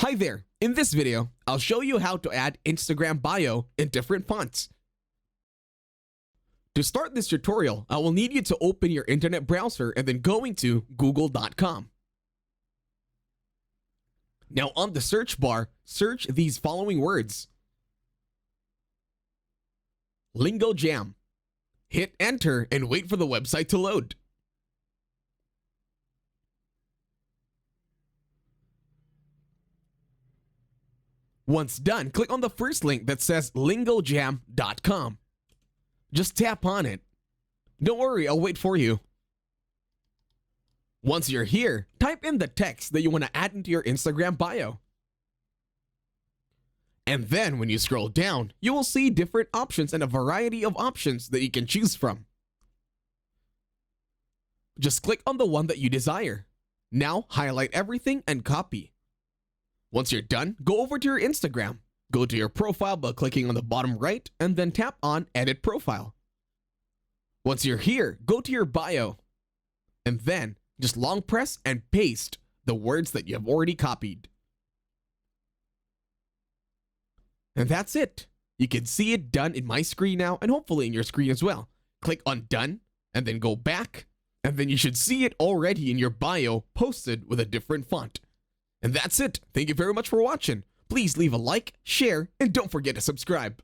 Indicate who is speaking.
Speaker 1: Hi there, in this video, I'll show you how to add Instagram bio in different fonts. To start this tutorial, I will need you to open your internet browser and then go into google.com. Now on the search bar, search these following words. Lingo Jam. Hit enter and wait for the website to load. Once done, click on the first link that says lingojam.com. Just tap on it. Don't worry, I'll wait for you. Once you're here, type in the text that you want to add into your Instagram bio. And then when you scroll down, you will see different options and a variety of options that you can choose from. Just click on the one that you desire. Now highlight everything and copy. Once you're done, go over to your Instagram. Go to your profile by clicking on the bottom right and then tap on Edit Profile. Once you're here, go to your bio. And then just long press and paste the words that you have already copied. And that's it. You can see it done in my screen now and hopefully in your screen as well. Click on Done and then go back. And then you should see it already in your bio posted with a different font. And that's it. Thank you very much for watching. Please leave a like, share, and don't forget to subscribe.